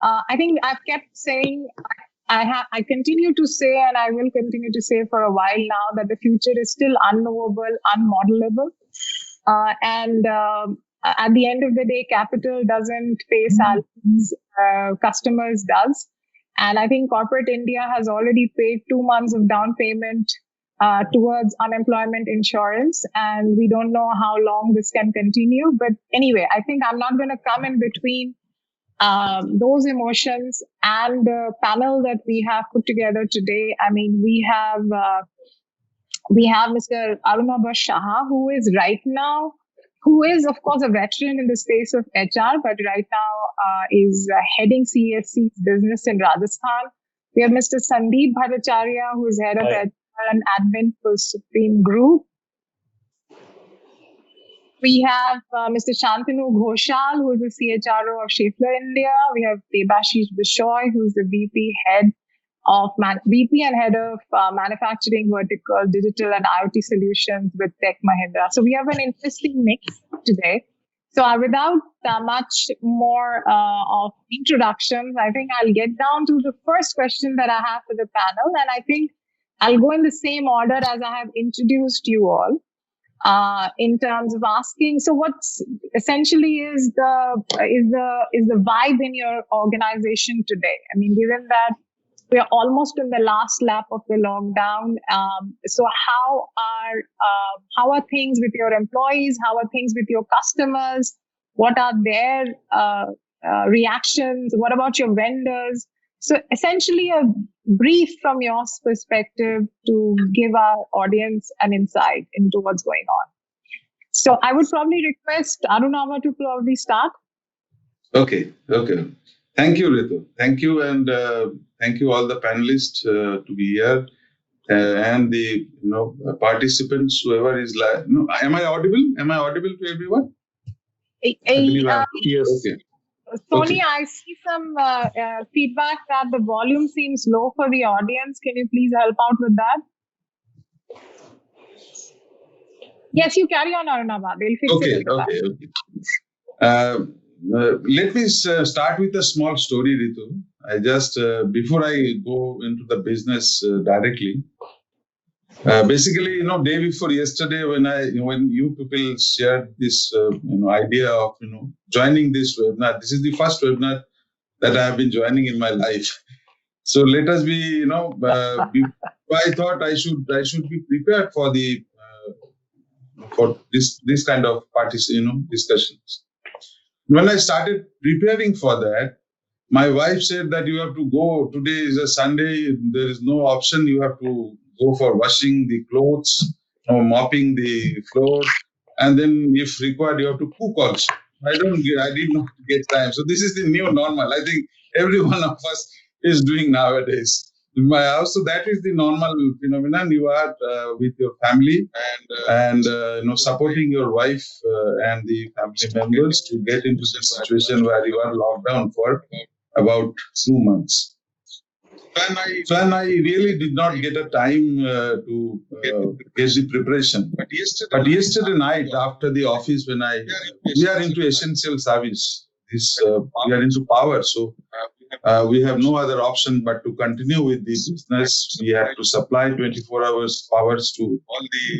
I think I've kept saying, I continue to say, and I will continue to say for a while now, that the future is still unknowable, unmodelable. And at the end of the day, capital doesn't pay salaries, customers does. And I think corporate India has already paid 2 months of down payment towards unemployment insurance. And we don't know how long this can continue. But anyway, I think I'm not going to come in between those emotions and the panel that we have put together today. I mean, we have Mr. Arunabha Saha, who is of course a veteran in the space of HR, but right now is heading CESC's business in Rajasthan. We have Mr. Sandeep Bhattacharya, who is head of HR and admin for Supreme Group. We have Mr. Santanu Ghoshal, who is the CHRO of Schaeffler India. We have Debasis, Bisoi, who is the VP and head of manufacturing vertical, digital and IoT solutions with Tech Mahindra. So we have an interesting mix today. So without much more of introductions, I think I'll get down to the first question that I have for the panel, and I think I'll go in the same order as I have introduced you all. In terms of asking, so what's essentially is the vibe in your organization today? I mean, given that we are almost in the last lap of the lockdown, so how are things with your employees? How are things with your customers? What are their reactions? What about your vendors? So essentially a brief from your perspective to give our audience an insight into what's going on. So I would probably request Arunabha to probably start. Okay. Thank you, Ritu. Thank you, and thank you all the panelists to be here, and the participants, whoever is like. Am I audible? Am I audible to everyone? Yes. Okay. Sony, I see some feedback that the volume seems low for the audience. Can you please help out with that? Yes, you carry on, Arunabha. They'll fix it. Okay. Let me start with a small story, Ritu. I just before I go into the business directly. Basically, day before yesterday, when you people shared this, idea of joining this webinar, this is the first webinar that I have been joining in my life. So let us be, I thought I should be prepared for the for this kind of discussions. When I started preparing for that, my wife said that you have to go. Today is a Sunday. There is no option. You have to go for washing the clothes, mopping the floor, and then if required, you have to cook also. I did not get time. So this is the new normal. I think every one of us is doing nowadays. In my house, so that is the normal phenomenon. You are with your family and supporting your wife and the family members to get into the situation where you are locked down for about 2 months. And I really did not get a time to get the preparation. But yesterday night after the office, we are into essential service. We are into power, so we have no other option but to continue with the business. We have to supply 24 hours powers to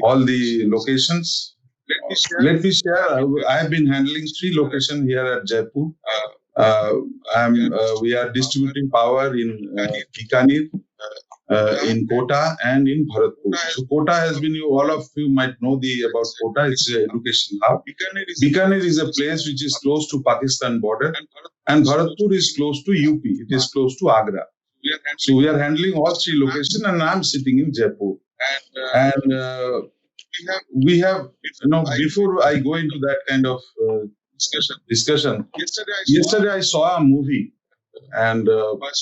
all the locations. Let me share. I have been handling 3 locations here at Jaipur. We are distributing power in Bikaner, in Kota, and in Bharatpur. So Kota has been, all of you might know about Kota. It's an education hub. Bikaner is a place which is close to Pakistan border, and Bharatpur is close to UP. It is close to Agra. So we are handling all 3 locations, and I'm sitting in Jaipur. And we have, before I go into that kind of discussion. Yesterday I saw a movie and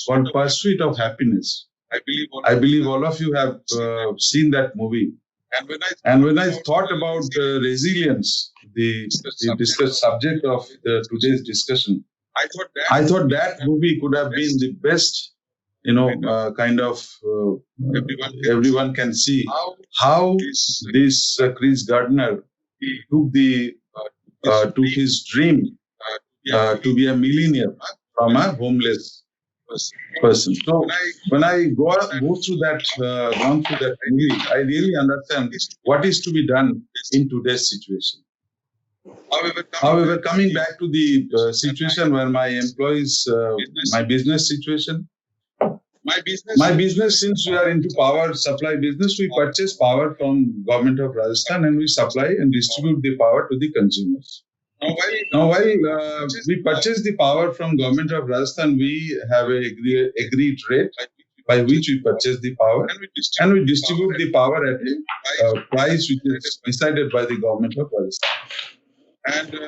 called Pursuit of Happiness. I believe all of you have seen that movie. And when I thought about resilience, the subject of today's discussion, I thought that movie could have been the best, kind of everyone can see how this Chris Gardner took his dream to be a millionaire a homeless person. So when I go through that, gone through that movie, I really understand what is to be done in today's situation. However, coming back to the situation where my employees, my business situation, my business, since we are into power supply business, we purchase power from government of Rajasthan and we supply and distribute the power to the consumers. Now, while we purchase the power from government of Rajasthan, we have a agreed rate by which we purchase the power and we distribute the power at a price which is decided by the government of Rajasthan.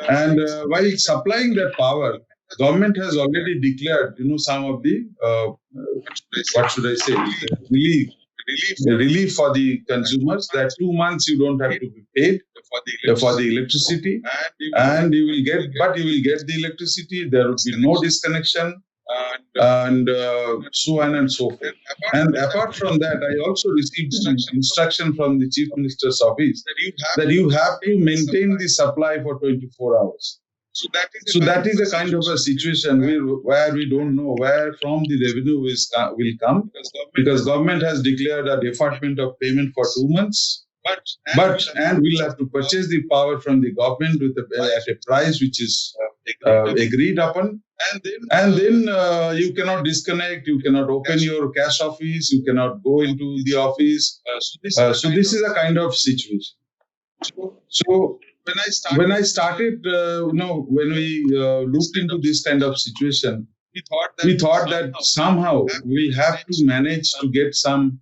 And while supplying that power, government has already declared, some of the, what should I say, relief for the consumers, that 2 months you don't have to be paid for the electricity, and you will get the electricity. There would be no disconnection, and so on and so forth. And apart from that, I also received some instruction from the Chief Minister's office that you have to maintain the supply for 24 hours. So that is a kind of a situation where we don't know where from the revenue will come, because government has declared a deferment of payment for 2 months. And we'll have to purchase the power from the government at a price which is agreed upon. And then you cannot disconnect, you cannot open your cash office, you cannot go into the office. So this is a kind of situation. So when I started, when we looked into this kind of situation, we thought that somehow we have to manage to get some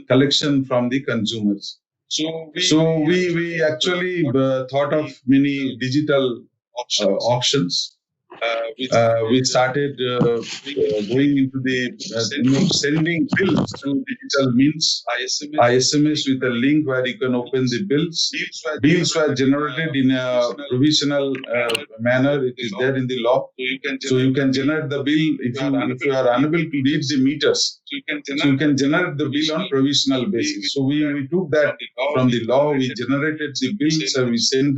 collection from the consumers. So we actually thought of many digital auctions. We started going into the sending bills through digital means, SMS with a link where you can open the bills. Bills were generated in a provisional manner. It is there in the law. So you can generate the bill if you are unable to read the meters. So you can generate the bill on provisional basis. So we took that from the law. We generated the bills and we sent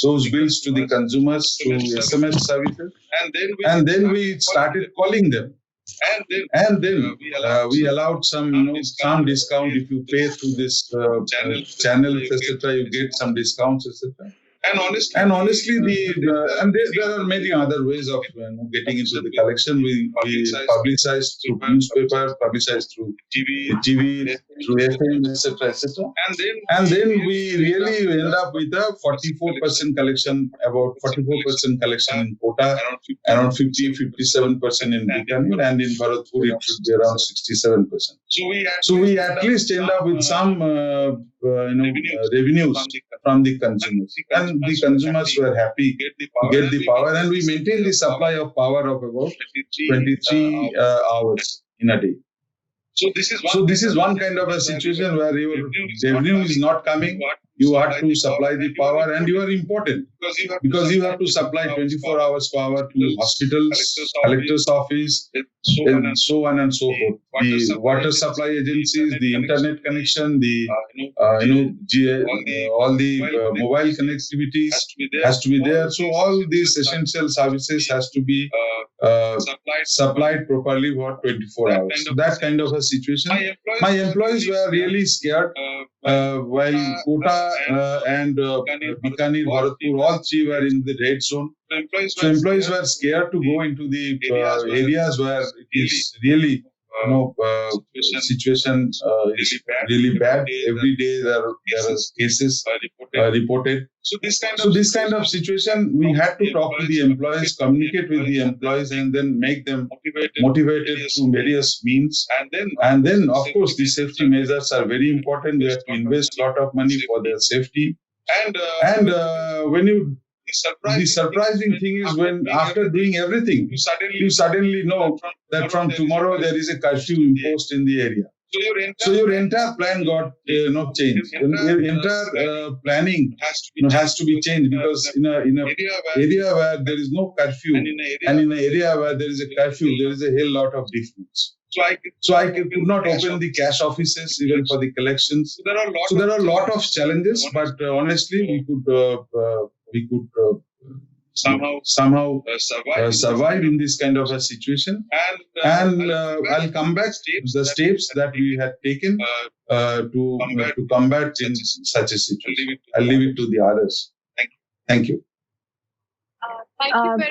those bills to the consumers through SMS services. And then we started calling them. And then we allowed some discount if you pay through this channels, etc. You get some discounts, etc. And honestly, there are many other ways of getting into the collection. We publicize through newspaper, publicize through TV, through FM, etc., etc. And then we really end up with a 44% collection, about 44% collection in Kota, around 57% in Bikaner, and in Bharatpur it should be around 67%. So we at least end up with some revenues from the consumers. And the consumers were happy to get the power, and we maintain the supply of power of about 23 hours in a day. So this is one kind of a situation where your revenue is not coming. You have to supply the power, and you are important because you have to supply 24 hours power to hospitals, collector's office, and so on and so forth. The water supply agencies, the internet connection, the all the mobile connectivities has to be there. So all these essential services has to be supplied properly for 24 hours. So that kind of a situation. My employees were really scared while Kota and Bikaner, Bharatpur, all three were in the red zone. So employees were scared to go into the areas where it is really situation is really bad. Every day there are cases reported. So this kind of situation, we had to talk to the employees, communicate with the employees, and then make them motivated through various means. And then, of course, the safety measures are very important. We have to invest a lot of money for their safety. And when you the surprising thing is when after doing everything, you suddenly know that from tomorrow there is a curfew imposed in the area. So your entire plan got changed. Your entire planning has to be changed, because in a area where there is no curfew and in an area where there is a curfew, there is a hell lot of difference. So I could not open the cash offices even for the collections. So there are a lot of challenges, but honestly, we could somehow survive in this kind of a situation. And I'll come back to the steps that we had taken to combat in such a situation. I'll leave it to the others. Thank you.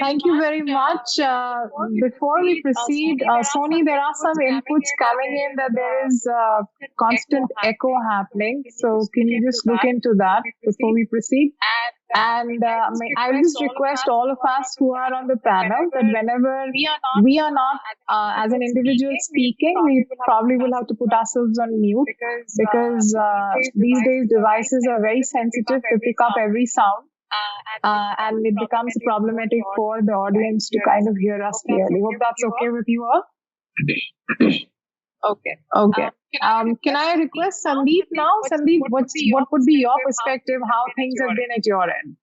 Thank you very much. Before we proceed, Sony, there are some inputs coming in that there is constant echo happening. So can you just look into that before we proceed? And I will just request all of us who are on the panel that whenever we are not as an individual speaking, we probably will have to put ourselves on mute because these days devices are very sensitive to pick up every sound. And it becomes problematic for the audience to kind of hear us clearly. Hope that's okay with you all. Okay. Can I request Sandeep now? Sandeep, what would be your perspective? How things have been at your end?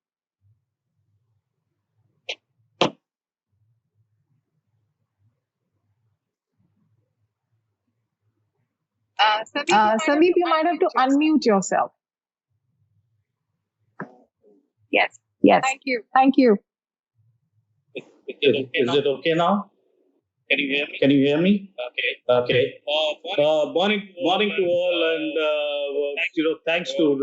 Sandeep, you might have to unmute yourself. Yes. Thank you. Is it okay now? Can you hear me? Okay. Morning to all, and thanks to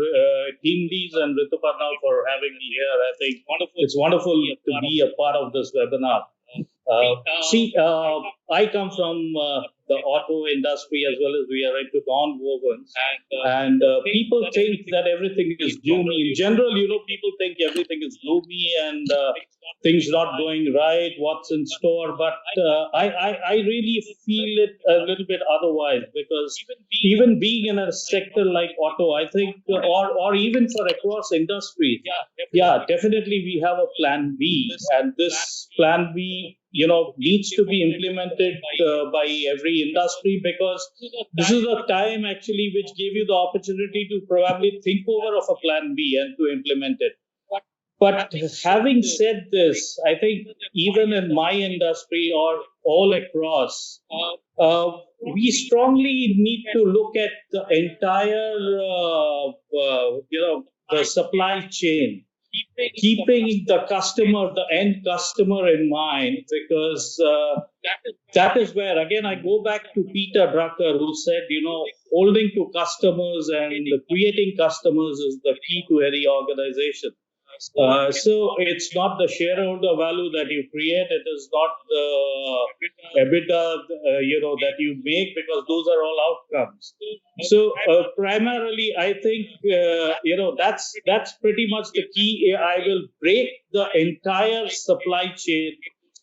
TeamLease and Rituparna for having me here. I think it's wonderful to be a part of this webinar. I come from the auto industry as well as we are into non-wovens, and people think that everything is gloomy. In general, people think everything is gloomy and things not going right, what's in store. But I really feel it a little bit otherwise, because even being in a sector like auto, I think, or even for across industries, definitely we have a plan B, and this plan B needs to be implemented by every industry, because this is the time actually which gave you the opportunity to probably think over of a plan B and to implement it. But having said this, I think even in my industry or all across, we strongly need to look at the entire, the supply chain, keeping the customer, the end customer in mind, because that is where, again, I go back to Peter Drucker, who said, holding to customers and creating customers is the key to any organization. So it's not the shareholder value that you create, it is not the EBITDA, that you make, because those are all outcomes. So primarily, I think, that's pretty much the key. I will break the entire supply chain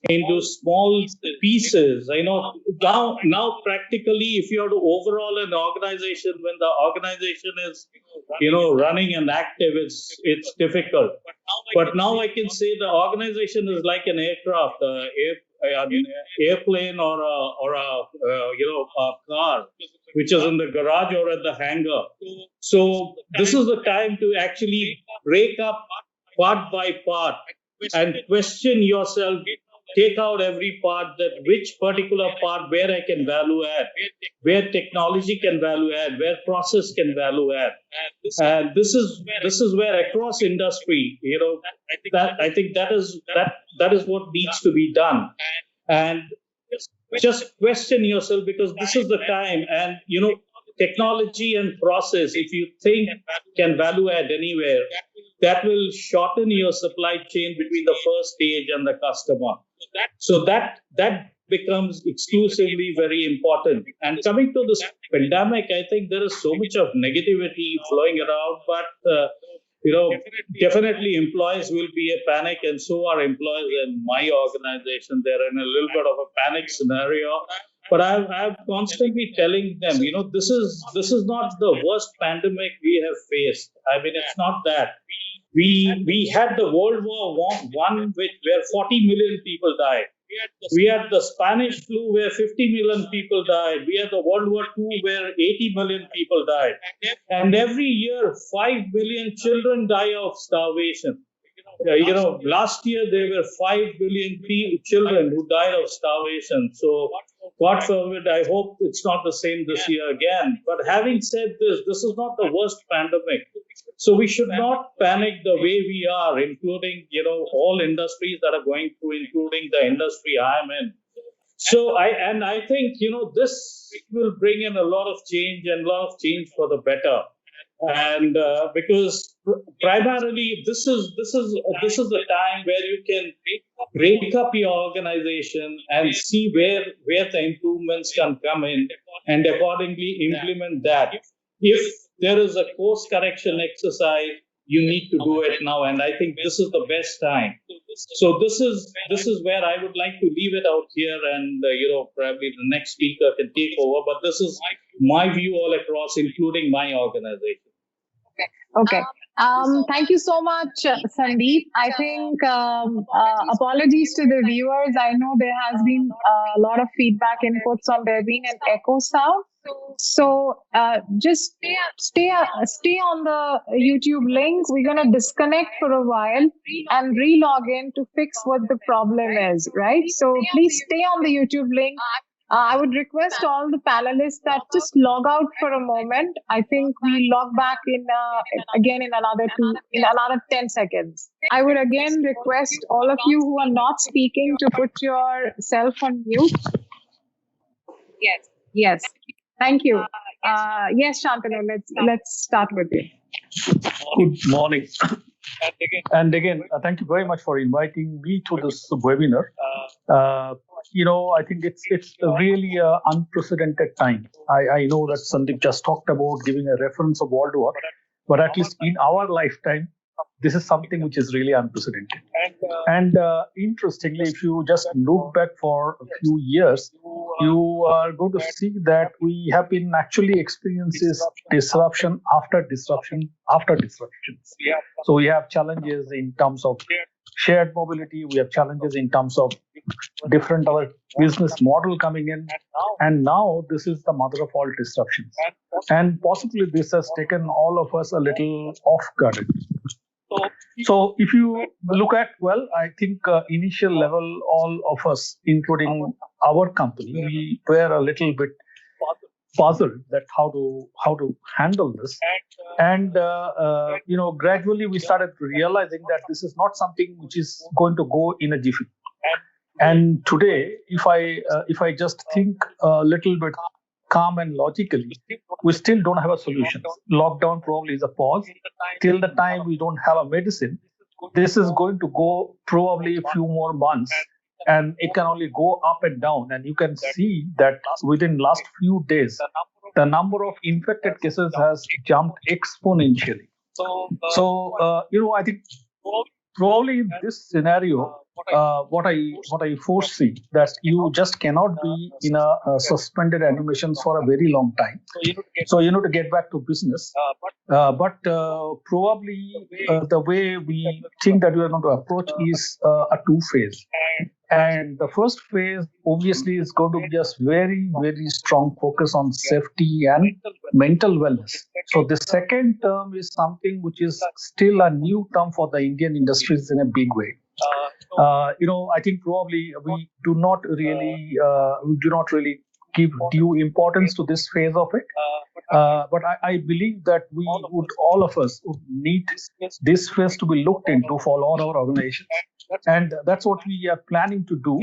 into small pieces. Now practically, if you are to overall an organization, when the organization is, running and active, it's difficult. But now I can say the organization is like an aircraft, an airplane or a car, which is in the garage or at the hangar. So this is the time to actually break up part by part and question yourself. Take out every part, that which particular part where I can value add, where technology can value add, where process can value add. And this is where across industry, that I think that is what needs to be done. And just question yourself, because this is the time. And technology and process, if you think can value add anywhere, that will shorten your supply chain between the first stage and the customer. So that becomes exclusively very important. And coming to this pandemic, I think there is so much of negativity flowing around, but definitely employees will be a panic, and so are employees in my organization. They're in a little bit of a panic scenario. But I'm constantly telling them, this is not the worst pandemic we have faced. I mean, it's not that. We had the World War I, where 40 million people died. We had the Spanish flu, where 50 million people died. We had the World War II, where 80 million people died. And every year, 5 million children die of starvation. Last year there were 5 billion children who died of starvation. So God forbid, I hope it's not the same this year again. But having said this is not the worst pandemic. So we should not panic the way we are, including, all industries that are going through, including the industry I am in. So I think, this will bring in a lot of change and a lot of change for the better. And because primarily this is the time where you can break up your organization and see where the improvements can come in and accordingly implement that. If there is a course correction exercise, you need to do it now, and I think this is the best time. So this is where I would like to leave it out here, and probably the next speaker can take over. But this is my view all across, including my organization. Okay. Thank you so much, Sandeep. I think apologies to the viewers. I know there has been a lot of feedback inputs on there being an echo sound. So just stay on the YouTube link. We're going to disconnect for a while and re-log in to fix what the problem is, right? So please stay on the YouTube link. I would request all the panelists that just log out for a moment. I think we log back in again in another 10 seconds. I would again request all of you who are not speaking to put yourself on mute. Yes. Thank you. Yes, Shantanu, let's start with you. Good morning. And again, thank you very much for inviting me to this webinar. I think it's really an unprecedented time. I know that Sandeep just talked about giving a reference of World War, but at least in our lifetime, this is something which is really unprecedented. And interestingly, if you just look back for a few years, you are going to see that we have been actually experiencing disruption after disruption after disruption. So we have challenges in terms of shared mobility, we have challenges in terms of different our business model coming in, and now this is the mother of all disruptions. And possibly this has taken all of us a little off guard. So if you look at, I think initial level, all of us, including our company, we were a little bit puzzled that how to handle this. And, gradually we started realizing that this is not something which is going to go in a jiffy. And today, if I just think a little bit calm and logically, we still don't have a solution. Lockdown probably is a pause. Till the time we don't have a medicine, this is going to go probably a few more months, and it can only go up and down. And you can see that within last few days, the number of infected cases has jumped exponentially. So, I think probably in this scenario, what I foresee that you just cannot be in a suspended animations for a very long time. So you need to get back to business. But probably the way we think that we are going to approach is a two-phase. And the first phase obviously is going to be just very, very strong focus on safety and mental wellness. So the second term is something which is still a new term for the Indian industries in a big way. I think probably we do not really give due importance to this phase of it. But I believe that all of us would need this phase to be looked into for all our organizations. And that's what we are planning to do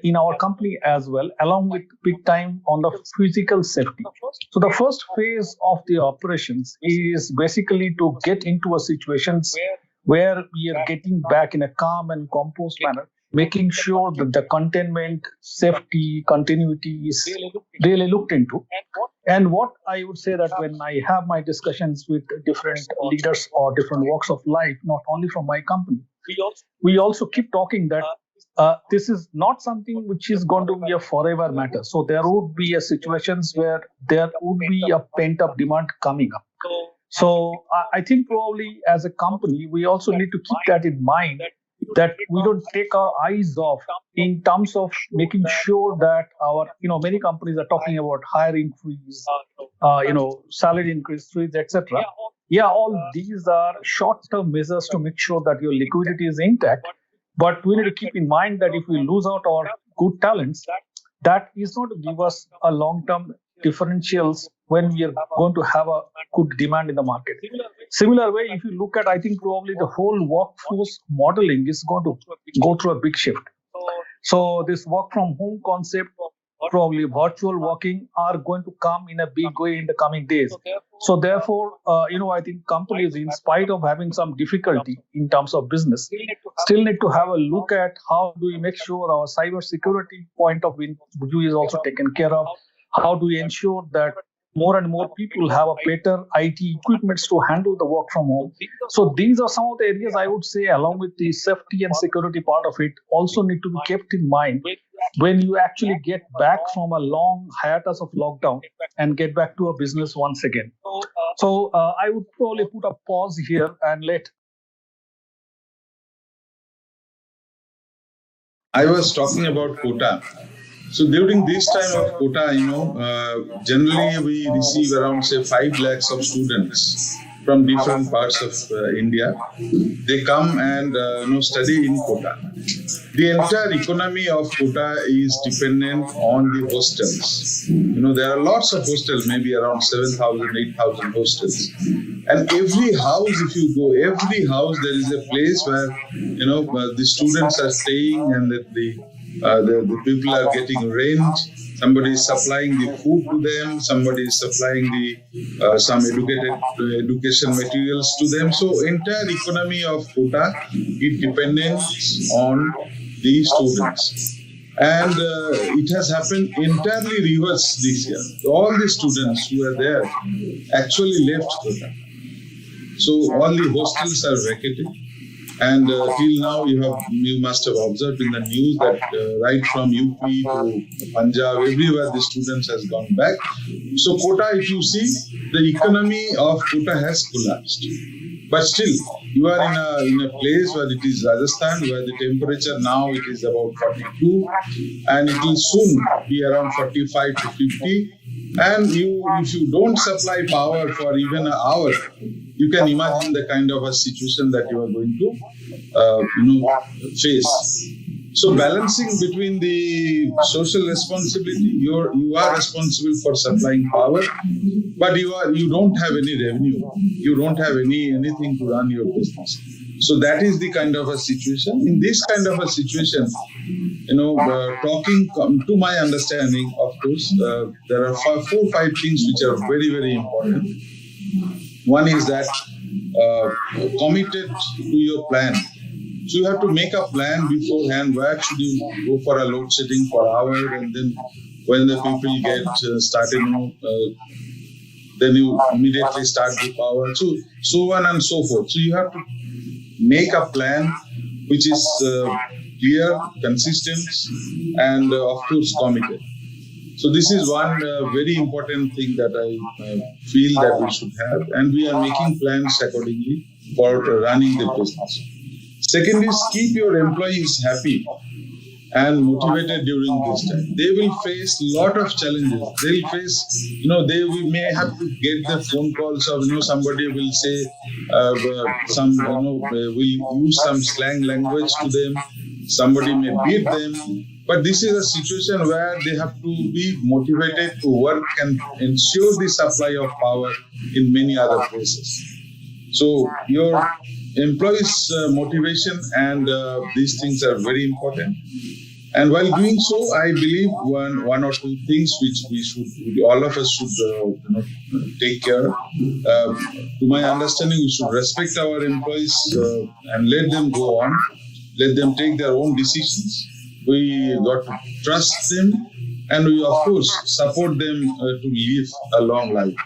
in our company as well, along with big time on the physical safety. So the first phase of the operations is basically to get into a situations where we are getting back in a calm and composed manner, making sure that the containment, safety, continuity is really looked into. And what I would say that when I have my discussions with different leaders or different walks of life, not only from my company, we also keep talking that this is not something which is going to be a forever matter. So there would be a situations where there would be a pent-up demand coming up. So I think probably as a company, we also need to keep that in mind, that we don't take our eyes off in terms of making sure that our, many companies are talking about higher increase, salary increase, etc. Yeah, all these are short-term measures to make sure that your liquidity is intact. But we need to keep in mind that if we lose out our good talents, that is not to give us a long-term differentials when we are going to have a good demand in the market. Similar way, if you look at, I think probably the whole workforce modeling is going to go through a big shift. So this work from home concept, probably virtual working, are going to come in a big way in the coming days. So therefore, I think companies, in spite of having some difficulty in terms of business, still need to have a look at how do we make sure our cyber security point of view is also taken care of. How do we ensure that more and more people have a better IT equipments to handle the work from home? So these are some of the areas I would say, along with the safety and security part of it, also need to be kept in mind when you actually get back from a long hiatus of lockdown and get back to a business once again. So I would probably put a pause here and let. I was talking about quota. So during this time of quota, generally we receive around, say, 5 lakhs of students from different parts of India. They come and study in quota. The entire economy of quota is dependent on the hostels. There are lots of hostels, maybe around 7,000, 8,000 hostels. And every house, if you go, every house, there is a place where, the students are staying and that the people are getting rent. Somebody is supplying the food to them. Somebody is supplying the some education materials to them. So entire economy of quota is dependent on the students. And it has happened entirely reverse this year. All the students who are there actually left quota. So all the hostels are vacated. And till now, you must have observed in the news that right from UP to Punjab, everywhere the students has gone back. So quota, if you see, the economy of quota has collapsed. But still, you are in a place where it is Rajasthan, where the temperature now it is about 42, and it will soon be around 45 to 50. And if you don't supply power for even an hour, you can imagine the kind of a situation that you are going to face. So balancing between the social responsibility, you are responsible for supplying power, but you don't have any revenue. You don't have anything to run your business. So that is the kind of a situation. In this kind of a situation, talking to my understanding, of course, there are 4 or 5 things which are very, very important. One is that committed to your plan. So you have to make a plan beforehand. Where should you go for a load setting for an hour, and then when the people get started, then you immediately start the power. So on and so forth. So you have to make a plan which is clear, consistent, and of course committed. So this is one very important thing that I feel that we should have, and we are making plans accordingly for running the business. Second is keep your employees happy and motivated during this time. They will face a lot of challenges. They will face, we may have to get the phone calls of, somebody will say, will use some slang language to them. Somebody may beat them. But this is a situation where they have to be motivated to work and ensure the supply of power in many other places. So your employees' motivation and these things are very important. And while doing so, I believe one or two things which all of us should take care. To my understanding, we should respect our employees and let them go on, let them take their own decisions. We got to trust them, and we of course support them to live a long life.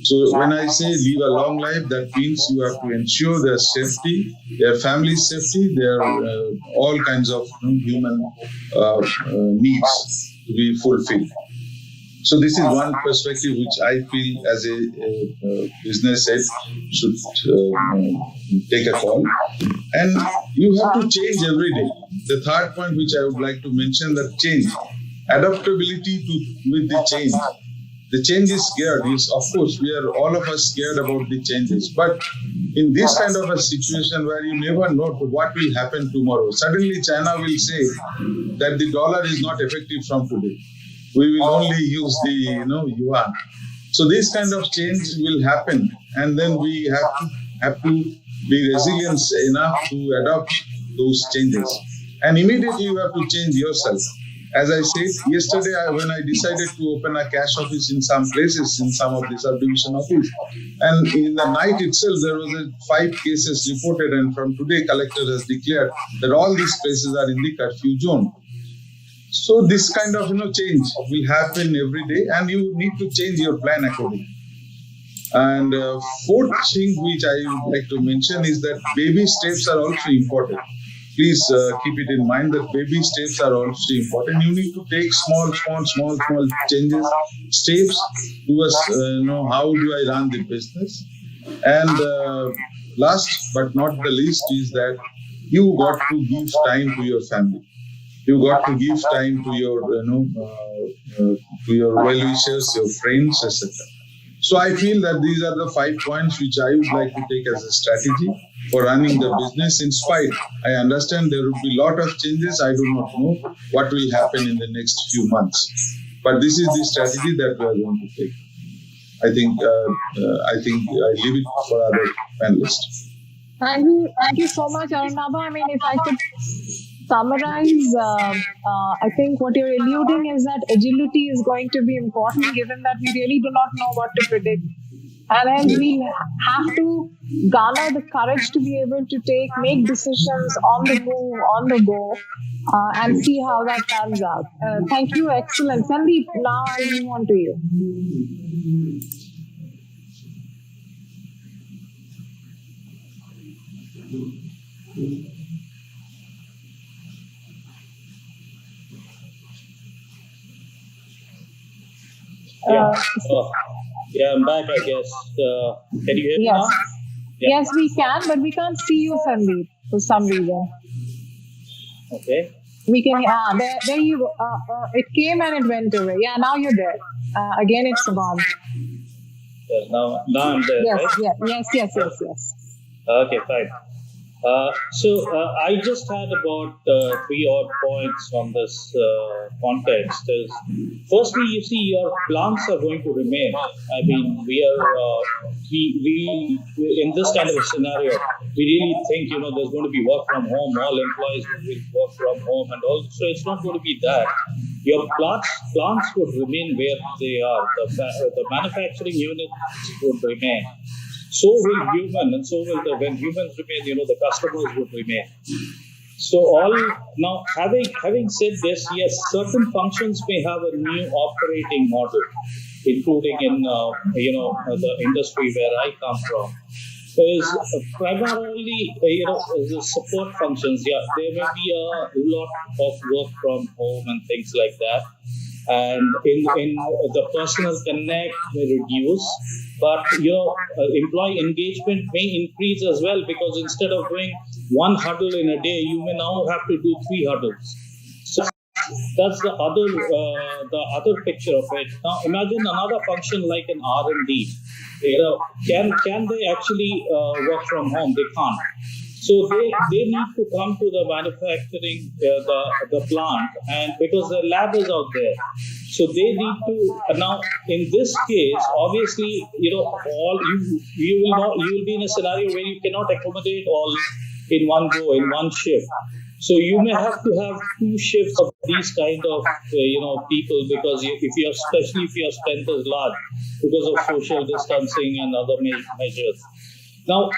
So when I say live a long life, that means you have to ensure their safety, their family's safety, their all kinds of human needs to be fulfilled. So this is one perspective which I feel as a business head should take a call. And you have to change every day. The third point which I would like to mention, that change, adaptability with the change. the change is scared. Is of course we are all of us scared about the changes, but in this kind of a situation where you never know what will happen tomorrow, suddenly China will say that the dollar is not effective from today. We will only use the yuan. So this kind of change will happen, and then we have to be resilient enough to adopt those changes. And immediately you have to change yourself. As I said yesterday, when I decided to open a cash office in some places, in some of the subdivision office, and in the night itself there was 5 cases reported, and from today collector has declared that all these places are in the curfew zone. So this kind of change will happen every day, and you need to change your plan accordingly. And fourth thing which I would like to mention is that baby steps are also important. Please keep it in mind that baby steps are also important. You need to take small changes, steps towards how do I run the business. And last but not the least is that you got to give time to your family. You got to give time to your well-wishers, your friends, etc. So I feel that these are the 5 points which I would like to take as a strategy for running the business. In spite, I understand there will be a lot of changes. I do not know what will happen in the next few months. But this is the strategy that we are going to take. I think I leave it for other panelists. Thank you so much, Arunabha. I mean, if I could summarize, I think what you're alluding is that agility is going to be important, given that we really do not know what to predict. And hence we have to garner the courage to be able to make decisions on the move, on the go, and see how that pans out. Thank you. Excellent. Sandeep, now I'll move on to you. Yeah, I'm back, I guess. Can you hear me now? Yeah. Yes, we can, but we can't see you, Sandeep, for some reason. Okay. We can. There you go. It came and it went away. Yeah, now you're there. Again, it's gone. Yes, now I'm there. Yes, right? yes. Okay, fine. So I just had about 3 odd points on this context. Firstly, you see, your plants are going to remain. I mean, we in this kind of a scenario, we really think there's going to be work from home. All employees will work from home, and also it's not going to be that. Your plants would remain where they are. The manufacturing units would remain. So will human, and so will when humans remain, the customers would remain. So now having said this, yes, certain functions may have a new operating model, including in the industry where I come from. Is primarily the support functions. Yeah, there may be a lot of work from home and things like that. And in the personal connect may reduce, but employee engagement may increase as well, because instead of doing 1 huddle in a day, you may now have to do 3 huddles. So that's the other picture of it. Now imagine another function like an R&D. Can they actually work from home? They can't. So they need to come to the manufacturing, the plant, and because the lab is out there. So they need to, now in this case, obviously, you will be in a scenario where you cannot accommodate all in one go, in one shift. So you may have to have 2 shifts of these kind of people, because especially if your strength is large, because of social distancing and other measures. Now,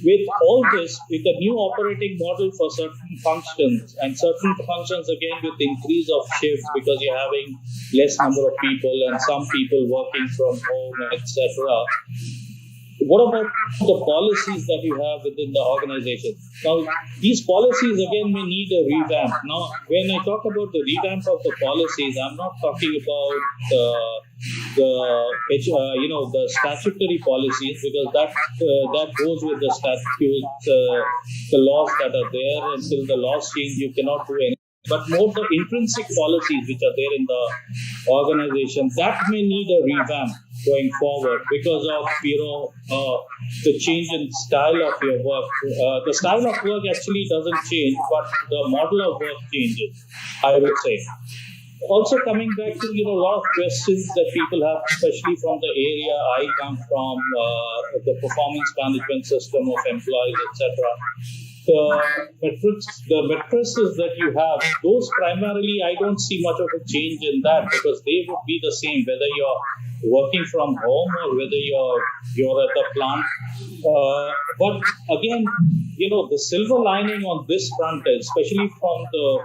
with all this, with the new operating model for certain functions, and certain functions again with increase of shifts, because you're having less number of people and some people working from home, etc. What about the policies that you have within the organization? Now, these policies again may need a revamp. Now, when I talk about the revamp of the policies, I'm not talking about the statutory policies, because that goes with the statutes, the laws that are there. Until the laws change, you cannot do anything. but more the intrinsic policies which are there in the organization that may need a revamp going forward because of the change in style of your work. The style of work actually doesn't change, but the model of work changes, I would say. Also coming back to a lot of questions that people have, especially from the area I come from, the performance management system of employees, etc. The matrices that you have, those primarily I don't see much of a change in that because they would be the same whether you're working from home or whether you're at the plant. But again, the silver lining on this front, especially from the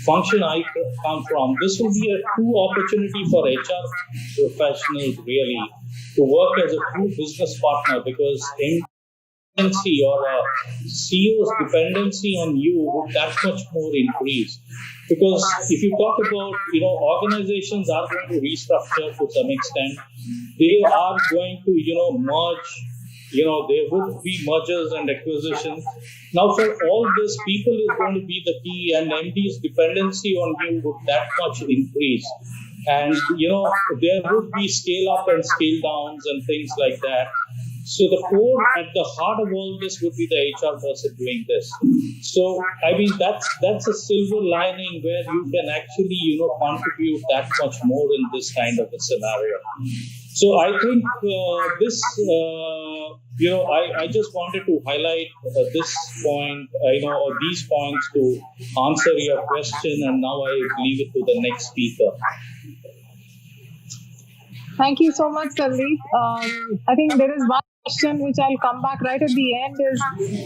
function I come from, this will be a true opportunity for HR professionals really to work as a true business partner because dependency or a CEO's dependency on you would that much more increase. Because if you talk about, organizations are going to restructure to some extent. They are going to, merge. There would be mergers and acquisitions. Now, for all this, people is going to be the key, and MD's dependency on you would that much increase. And, there would be scale up and scale downs and things like that. So the core at the heart of all this would be the HR person doing this. So, that's a silver lining where you can actually, contribute that much more in this kind of a scenario. So I think this, I just wanted to highlight this point, or these points to answer your question, and now I leave it to the next speaker. Thank you so much, Sandeep. I think there is one question which I'll come back right at the end is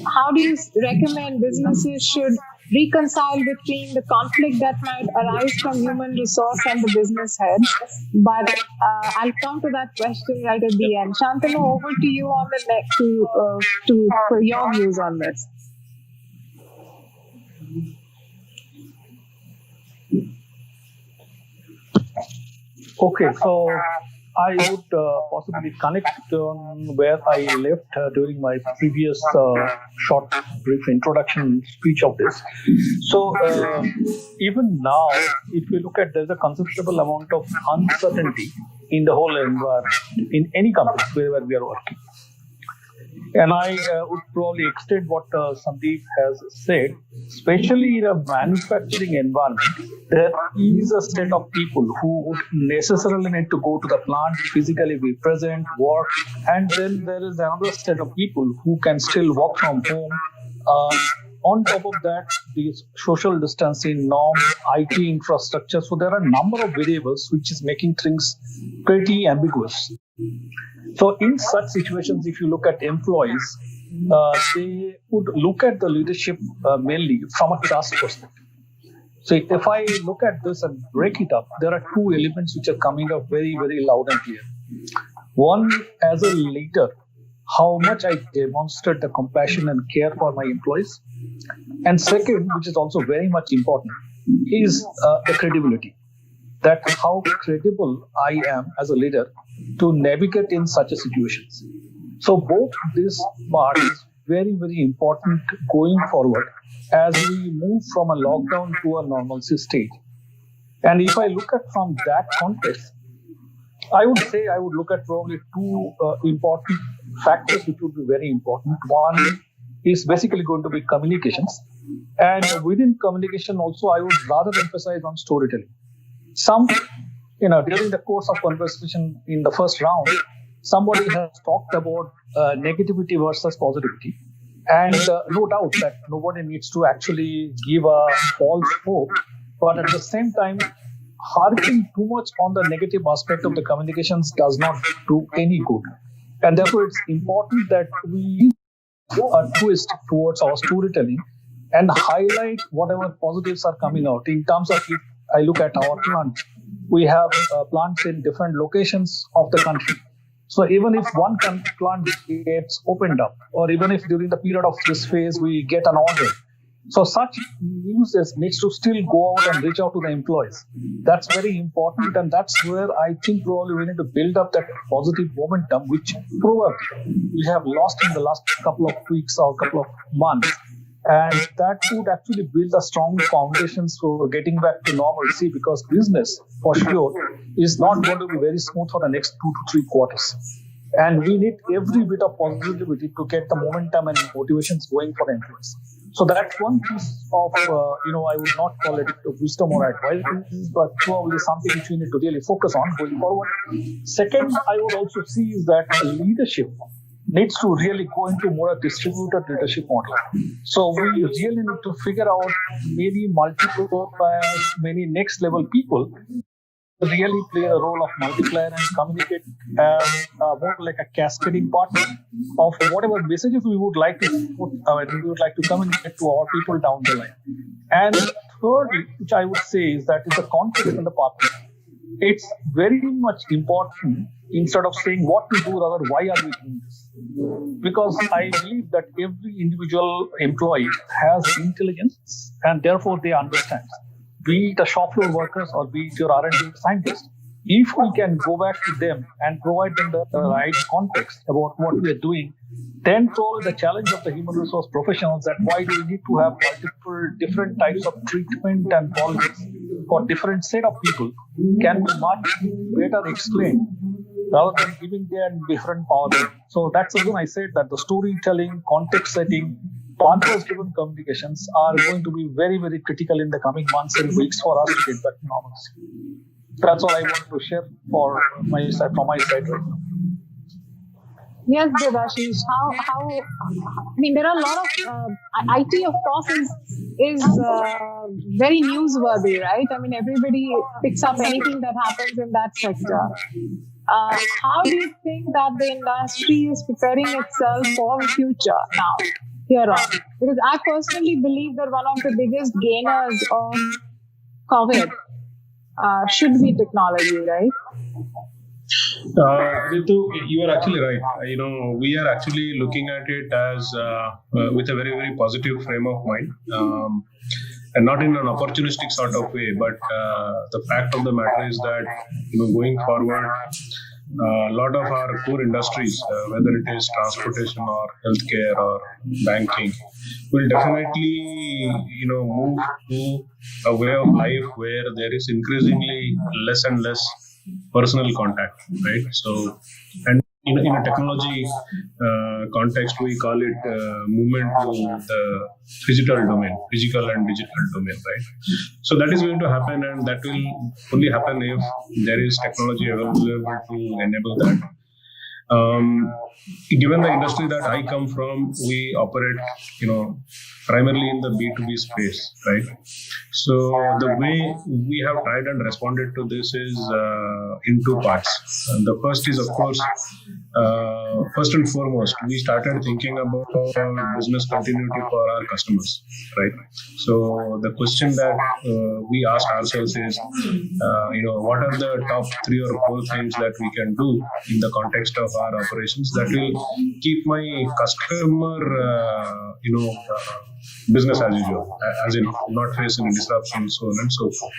how do you recommend businesses should reconcile between the conflict that might arise from human resource and the business head? But I'll come to that question right at the end. Santanu, over to you on the next for your views on this. Okay, so I would possibly connect on where I left during my previous short, brief introduction speech of this. So even now, if you look at, there's a considerable amount of uncertainty in the whole environment, in any company, wherever we are working. And I would probably extend what Sandeep has said, especially in a manufacturing environment, there is a set of people who would necessarily need to go to the plant, physically be present, work, and then there is another set of people who can still work from home. On top of that, these social distancing norms, IT infrastructure. So there are a number of variables which is making things pretty ambiguous. So in such situations, if you look at employees, they would look at the leadership mainly from a trust perspective. So if I look at this and break it up, there are two elements which are coming up very, very loud and clear. One, as a leader, how much I demonstrate the compassion and care for my employees. And second, which is also very much important, is the credibility. That how credible I am as a leader to navigate in such a situations. So both this part is very, very important going forward as we move from a lockdown to a normalcy state. And if I look at from that context, I would say I would look at probably two important factors which would be very important. One is basically going to be communications. And within communication also, I would rather emphasize on storytelling. During the course of conversation in the first round, somebody has talked about negativity versus positivity. And no doubt that nobody needs to actually give a false hope. But at the same time, harping too much on the negative aspect of the communications does not do any good. And therefore, it's important that we a twist towards our storytelling and highlight whatever positives are coming out. In terms of, if I look at our plant, we have plants in different locations of the country. So even if one plant gets opened up, or even if during the period of this phase we get an order, so such news needs to still go out and reach out to the employees. That's very important, and that's where I think probably we need to build up that positive momentum, which probably we have lost in the last couple of weeks or couple of months. And that would actually build a strong foundations for getting back to normalcy, because business, for sure, is not going to be very smooth for the next 2 to 3 quarters. And we need every bit of positivity to get the momentum and motivations going for the employees. So that's one piece of, I would not call it wisdom or advice, but probably something which we need to really focus on going forward. Second, I would also see is that leadership needs to really go into more a distributed leadership model. So we really need to figure out maybe multiple players, many next level people really play a role of multiplier and communicate more like a cascading partner of whatever messages we would like to put, we would like to communicate to our people down the line. And third, which I would say is that in the context in the partner, it's very much important, instead of saying what to do, rather why are we doing this? Because I believe that every individual employee has intelligence and therefore they understand. Be it a shop floor workers or be it your R&D scientists, if we can go back to them and provide them the right context about what we are doing, then probably the challenge of the human resource professionals that why do we need to have multiple different types of treatment and policies for different set of people can be much better explained rather than giving them different power. So that's the reason I said that the storytelling, context setting, purpose-driven communications are going to be very, very critical in the coming months and weeks for us to get back to normalcy. That's all I want to share from my side right now. Yes, Debasis. There are a lot of IT, of course, is very newsworthy, right? Everybody picks up anything that happens in that sector. How do you think that the industry is preparing itself for the future now, here on? Because I personally believe that one of the biggest gainers of COVID should be technology, right? Ritu, you are actually right. We are actually looking at it as with a very, very positive frame of mind, and not in an opportunistic sort of way. But the fact of the matter is that going forward, a lot of our core industries, whether it is transportation or healthcare or banking, will definitely move to a way of life where there is increasingly less and less personal contact, right? So, and in a technology context, we call it movement to the physical and digital domain, right? So that is going to happen, and that will only happen if there is technology available to enable that. Given the industry that I come from, we operate, primarily in the B2B space, right? So the way we have tried and responded to this is in two parts. The first is, of course, first and foremost, we started thinking about business continuity for our customers, right? So the question that we ask ourselves is, what are the top 3 or 4 things that we can do in the context of our operations that will keep my customer, business as usual, as in not face any disruptions, so on and so forth.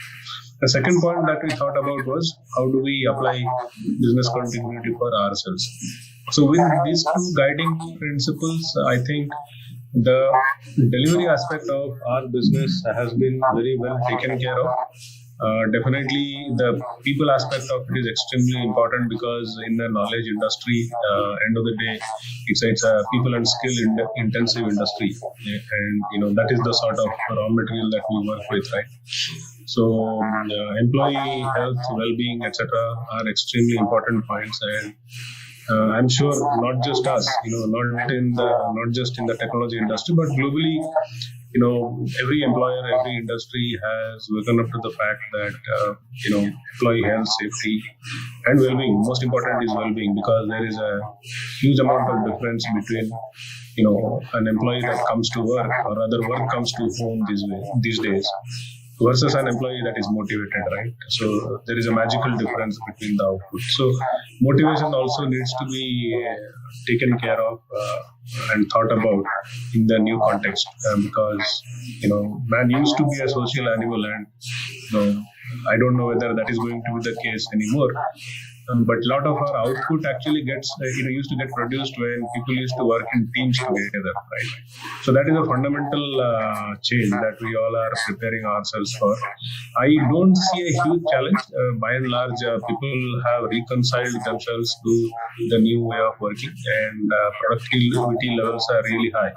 The second point that we thought about was how do we apply business continuity for ourselves. So with these 2 guiding principles, I think the delivery aspect of our business has been very well taken care of. Definitely the people aspect of it is extremely important, because in the knowledge industry, end of the day, it's a people and skill intensive industry, and that is the sort of raw material that we work with, right? So employee health, well-being, etc. are extremely important points, and I'm sure not just us, not just in the technology industry, but globally, every employer, every industry has woken up to the fact that, employee health, safety, and well-being, most important is well-being, because there is a huge amount of difference between, an employee that comes to work, or rather work comes to home these days, versus an employee that is motivated, right? So there is a magical difference between the output. So motivation also needs to be taken care of and thought about in the new context, because man used to be a social animal, and I don't know whether that is going to be the case anymore. but a lot of our output actually gets used to get produced when people used to work in teams together, right? So that is a fundamental change that we all are preparing ourselves for. I don't see a huge challenge. By and large, people have reconciled themselves to the new way of working, and productivity levels are really high.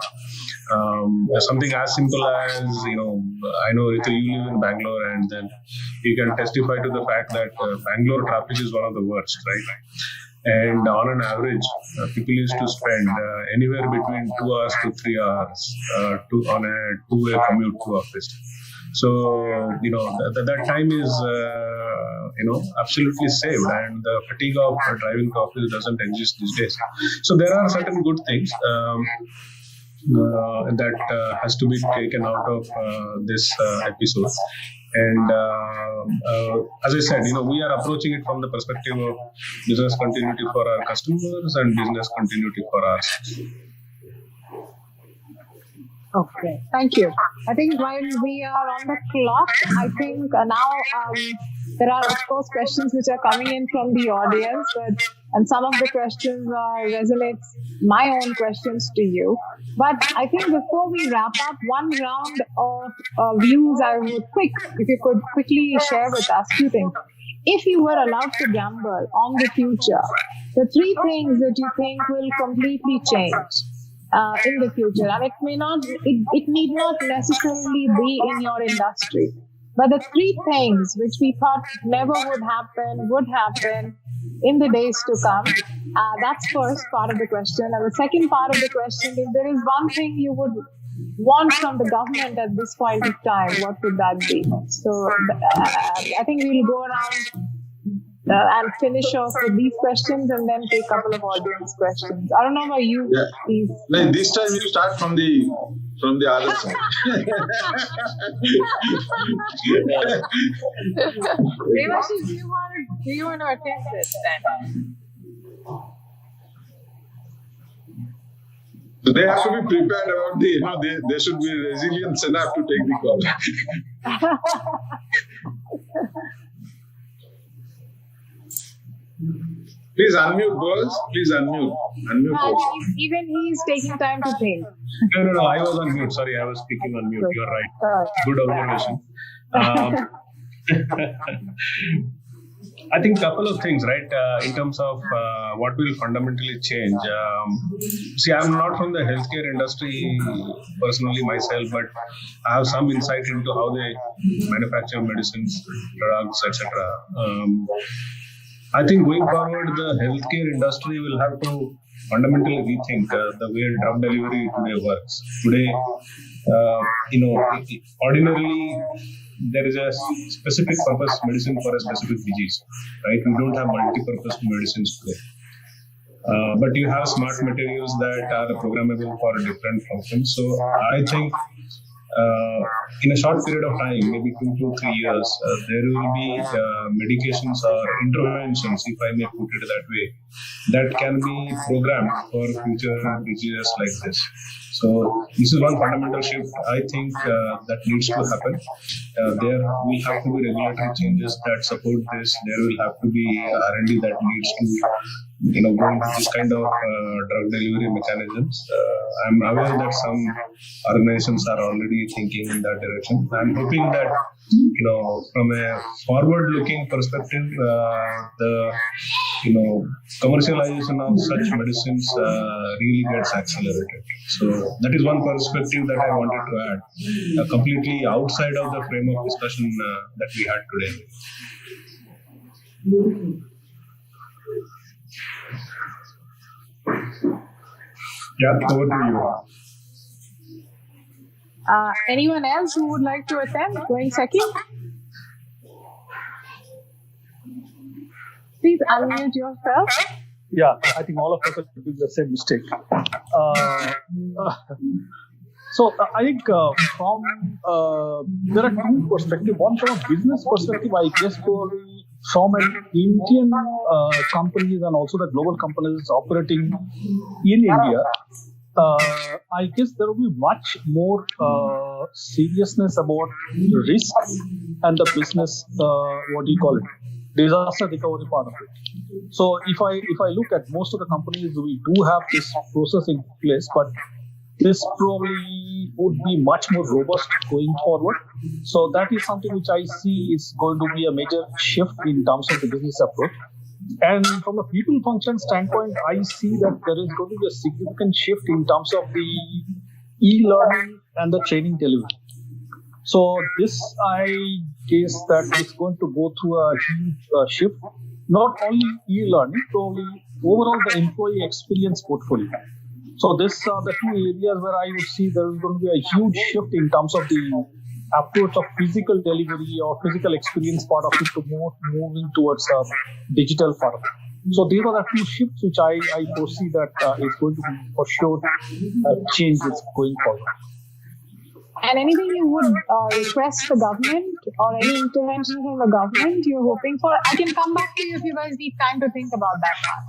Something as simple as, I know Ritu, you live in Bangalore, and then you can testify to the fact that Bangalore traffic is one of the worst, right? And on an average, people used to spend anywhere between 2 hours to 3 hours on a two-way commute to office. So, that time is, absolutely saved, and the fatigue of driving to office doesn't exist these days. So there are certain good things that has to be taken out of this episode. And as I said, we are approaching it from the perspective of business continuity for our customers and business continuity for us. Okay, thank you. I think while we are on the clock, I think now there are, of course, questions which are coming in from the audience, and some of the questions resonates my own questions to you. But I think before we wrap up, one round of views I would if you could quickly share with us two things. If you were allowed to gamble on the future, the three things that you think will completely change in the future, and it need not necessarily be in your industry, but the three things which we thought never would happen in the days to come. That's first part of the question. And the second part of the question, if there is one thing you would want from the government at this point of time, what would that be? So I think we'll go around and finish off with these questions and then take a couple of audience questions. Arunabha, you please. No, this time you start from the other side. Debasis, do you want to attempt this then? So they have to be prepared about they should be resilient enough to take the call. Please unmute, girls. Please unmute. Even he's taking time to think. No. I was on mute. Sorry, I was speaking on mute. You're right. Good observation. I think a couple of things, right, in terms of what will fundamentally change. See, I'm not from the healthcare industry personally myself, but I have some insight into how they manufacture medicines, drugs, etc. I think going forward, the healthcare industry will have to fundamentally rethink the way drug delivery today works. Today, ordinarily, there is a specific purpose medicine for a specific disease, right? We don't have multi-purpose medicines today. But you have smart materials that are programmable for different functions. So I think in a short period of time, maybe 2 to 3 years, there will be medications or interventions, if I may put it that way, that can be programmed for future diseases like this. So this is one fundamental shift I think that needs to happen. There will have to be regulatory changes that support this. There will have to be R&D that needs to go into this kind of drug delivery mechanisms. I'm aware that some organizations are already thinking in that direction. I'm hoping that from a forward-looking perspective, the commercialization of such medicines really gets accelerated. So that is one perspective that I wanted to add, completely outside of the frame of discussion that we had today. Yeah, over to you. Anyone else who would like to attempt going second? Please unmute yourself. Yeah, I think all of us are doing the same mistake. So I think from there are two perspectives. One from a business perspective, I guess, from an Indian companies and also the global companies operating in India, I guess there will be much more seriousness about risk and the business, disaster recovery part of it. So if I look at most of the companies, we do have this process in place, but this probably would be much more robust going forward. So that is something which I see is going to be a major shift in terms of the business approach. And from a people function standpoint, I see that there is going to be a significant shift in terms of the e-learning and the training delivery. So this, I guess, that is going to go through a huge shift. Not only e-learning, probably overall the employee experience portfolio. So these are the two areas where I would see there is going to be a huge shift in terms of the approach of physical delivery or physical experience part of it to moving towards a digital part of it. So these are the two shifts which I foresee that is going to be for sure changes going forward. And anything you would request the government or any intervention from the government you're hoping for? I can come back to you if you guys need time to think about that one.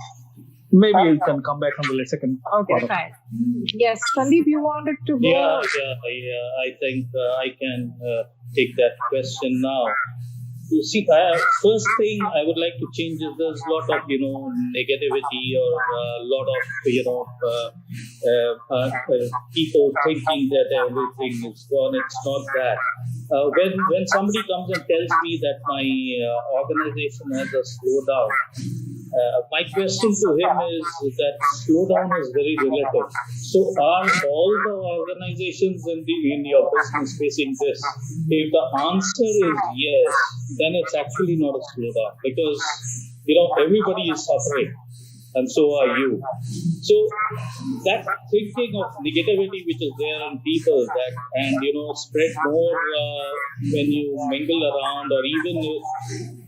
Maybe you can come back on the second. Okay, fine. Yes, Sandeep, you wanted to go. Yeah, I think I can take that question now. You see, first thing I would like to change is there's a lot of negativity or a lot of people thinking that everything is gone. It's not that. When somebody comes and tells me that my organization has a slowdown, my question to him is that slowdown is very relative. So are all the organizations in your business facing this? If the answer is yes, then it's actually not a slowdown because everybody is suffering and so are you. So that thinking of negativity which is there in people and spread more when you mingle around or even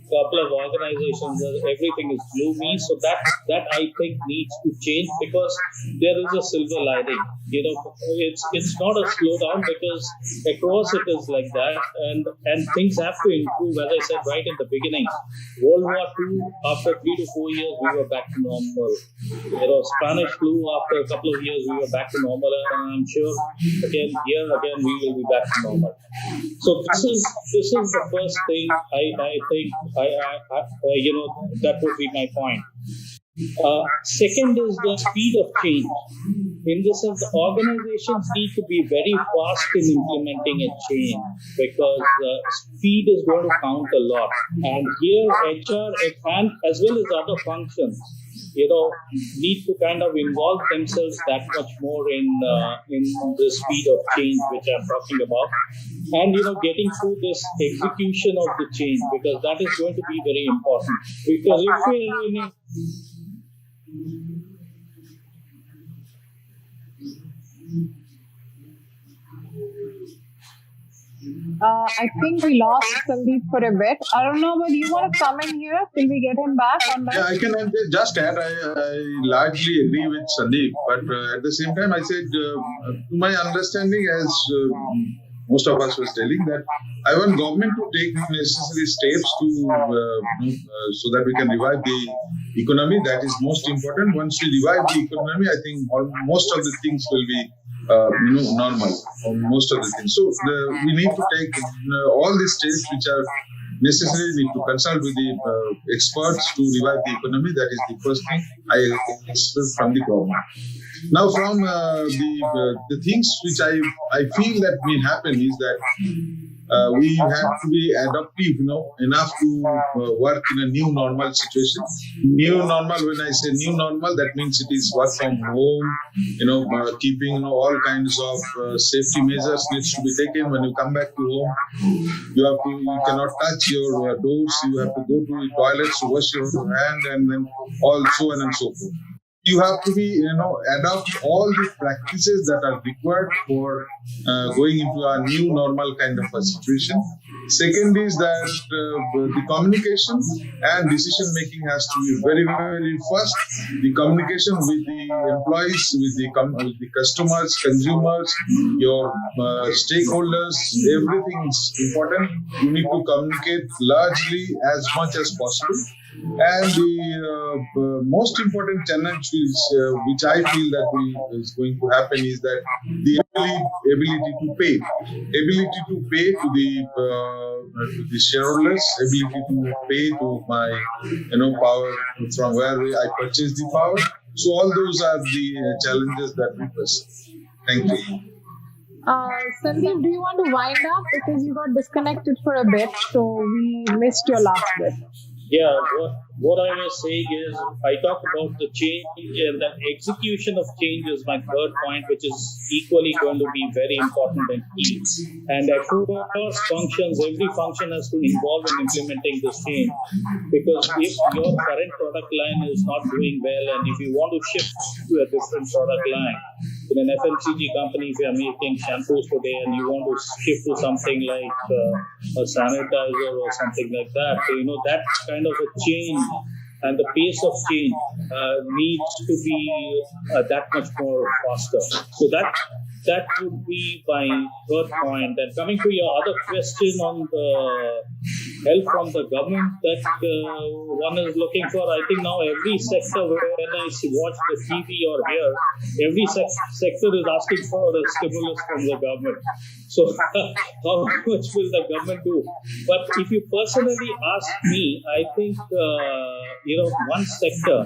couple of organizations everything is gloomy, so that I think needs to change because there is a silver lining. It's not a slowdown because across it is like that, and things have to improve. As I said right in the beginning, World War II, after 3 to 4 years we were back to normal. Spanish flu, after a couple of years we were back to normal, and I'm sure again we will be back to normal. So this is the first thing I think. That would be my point. Second is the speed of change. In this sense, the organizations need to be very fast in implementing a change because speed is going to count a lot. And here, HR and as well as other functions, need to kind of involve themselves that much more in the speed of change which I'm talking about, and getting through this execution of the change because that is going to be very important. Because if we're I think we lost Sandeep for a bit. Arunabha, do you want to come in here till we get him back on that? Yeah, I can just add, I largely agree with Sandeep, but at the same time, I said, to my understanding, as most of us was telling, that I want government to take necessary steps to so that we can revive the economy. That is most important. Once we revive the economy, I think most of the things will be normal on most of the things. So we need to take all the steps which are necessary. Need to consult with the experts to revive the economy. That is the first thing I expect from the government. Now, from the things which I feel that may happen is that we have to be adaptive, enough to work in a new normal situation. New normal, when I say new normal, that means it is work from home, keeping all kinds of safety measures needs to be taken. When you come back to home, you cannot touch your doors, you have to go to the toilets to wash your hand, and then all so on and so forth. You have to be, adopt all the practices that are required for going into a new normal kind of a situation. Second is that the communication and decision making has to be very, very fast. The communication with the employees, with the customers, consumers, your stakeholders, everything is important. You need to communicate largely as much as possible. And the most important challenge which I feel that is going to happen is that the ability to pay to the shareholders, ability to pay to my power from where I purchase the power. So all those are the challenges that we face. Thank you. Sandeep, do you want to wind up because you got disconnected for a bit, so we missed your last bit? Yeah, what I was saying is I talked about the change, and the execution of change is my third point, which is equally going to be very important and key. And across functions, every function has to involve in implementing this change. Because if your current product line is not doing well, and if you want to shift to a different product line, in an FMCG company, if you are making shampoos today and you want to shift to something like a sanitizer or something like that, that kind of a change and the pace of change needs to be that much more faster. So that would be my third point. And coming to your other question on the help from the government that one is looking for, I think now every sector, when I watch the TV or hear, every sector is asking for a stimulus from the government. So how much will the government do? But if you personally ask me, I think, one sector,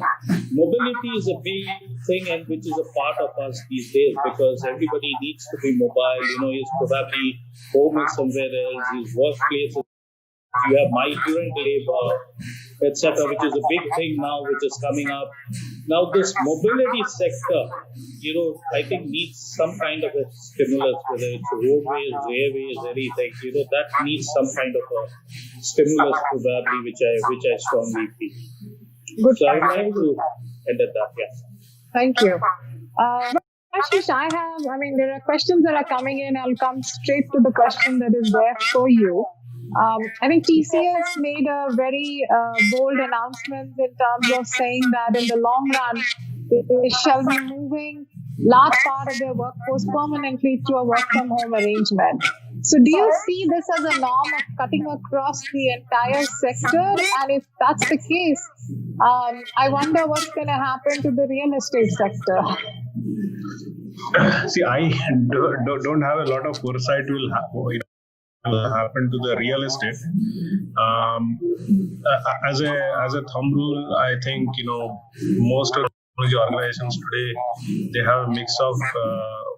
mobility is a big thing and which is a part of us these days because everybody needs to be mobile. He's probably home is somewhere else, his workplace is. You have migrant labor, etc., which is a big thing now, which is coming up. Now, this mobility sector, I think needs some kind of a stimulus, whether it's roadways, railways, anything. That needs some kind of a stimulus, probably, which I strongly feel. Good. So I'd like to end at that. Yeah. Thank you. Ashish, there are questions that are coming in. I'll come straight to the question that is there for you. I think TCS made a very bold announcement in terms of saying that in the long run, they shall be moving large part of their workforce permanently to a work from home arrangement. So do you see this as a norm of cutting across the entire sector? And if that's the case, I wonder what's going to happen to the real estate sector. See, I don't have a lot of foresight will happen to the real estate. As a thumb rule, I think most of the technology organizations today they have a mix of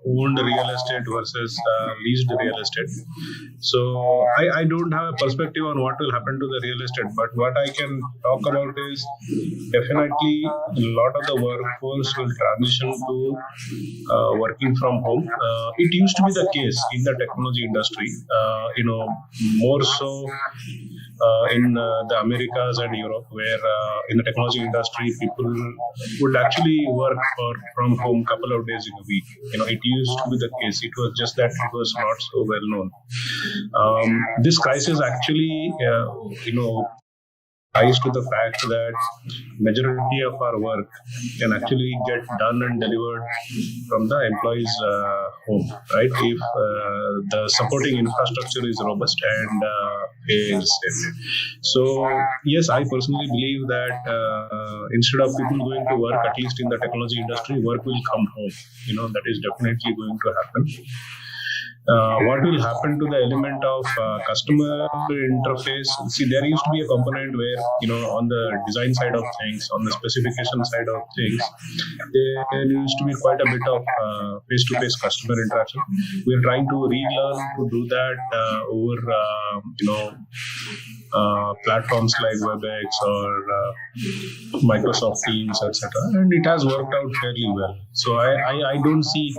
owned real estate versus leased real estate. So I don't have a perspective on what will happen to the real estate, but what I can talk about is definitely a lot of the workforce will transition to working from home. It used to be the case in the technology industry, more so in the Americas and Europe, where in the technology industry people would actually work from home a couple of days in a week. It used to be the case. It was just that it was not so well known. This crisis actually, ties to the fact that majority of our work can actually get done and delivered from the employee's home, right? If the supporting infrastructure is robust and is safe. So yes, I personally believe that instead of people going to work, at least in the technology industry, work will come home. That is definitely going to happen. What will happen to the element of customer interface? See, there used to be a component where, on the design side of things, on the specification side of things, there used to be quite a bit of face-to-face customer interaction. We are trying to relearn to do that over, platforms like WebEx or Microsoft Teams, etc. And it has worked out fairly well. So I don't see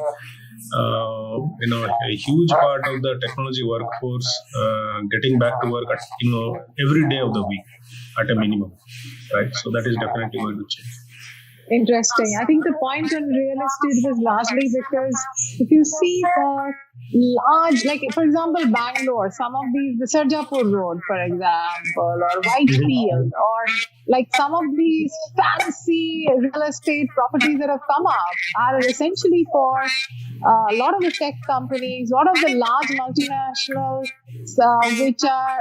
a huge part of the technology workforce getting back to work at every day of the week at a minimum, right? So that is definitely going to change. Interesting. I think the point on real estate is largely because if you see the large, like for example, Bangalore, some of these, the Sarjapur Road, for example, or Whitefield, or like some of these fancy real estate properties that have come up are essentially for a lot of the tech companies, a lot of the large multinationals,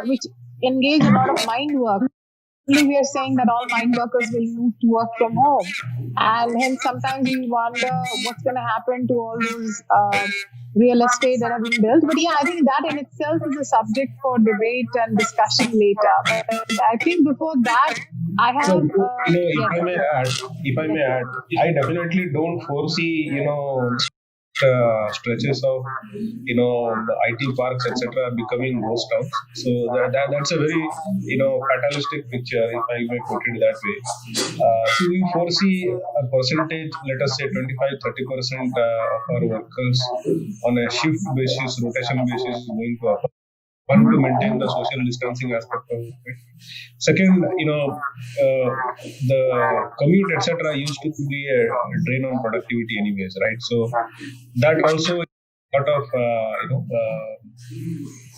which engage a lot of mind work. we are saying that all mind workers will move to work from home. And hence, sometimes we wonder what's going to happen to all those real estate that have been built. But yeah, I think that in itself is a subject for debate and discussion later. But I think before that, I have. If I may add, I definitely don't foresee, stretches of, the IT parks, etc., becoming ghost towns. So that's a very, fatalistic picture, if I may put it that way. So we foresee a percentage, let us say 25-30% of our workers on a shift basis, rotation basis, going to office. One, to maintain the social distancing aspect of it. Second, the commute, etc., used to be a drain on productivity, anyways, right? So that also is sort of,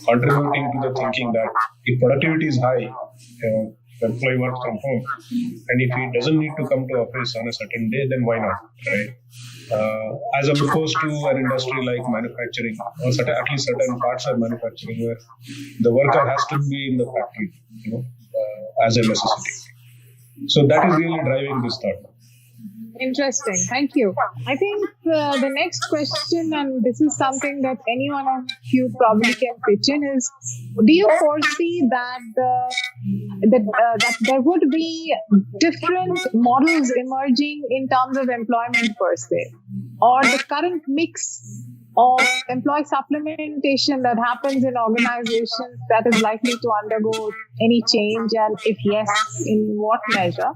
contributing to the thinking that if productivity is high, the employee works from home, and if he doesn't need to come to office on a certain day, then why not, right? As opposed to an industry like manufacturing, or at least certain parts of manufacturing where the worker has to be in the factory, as a necessity. So that is really driving this thought. Interesting. Thank you. I think the next question, and this is something that anyone of you probably can pitch in, is: do you foresee that that there would be different models emerging in terms of employment per se, or the current mix of employee supplementation that happens in organizations that is likely to undergo any change, and if yes, in what measure?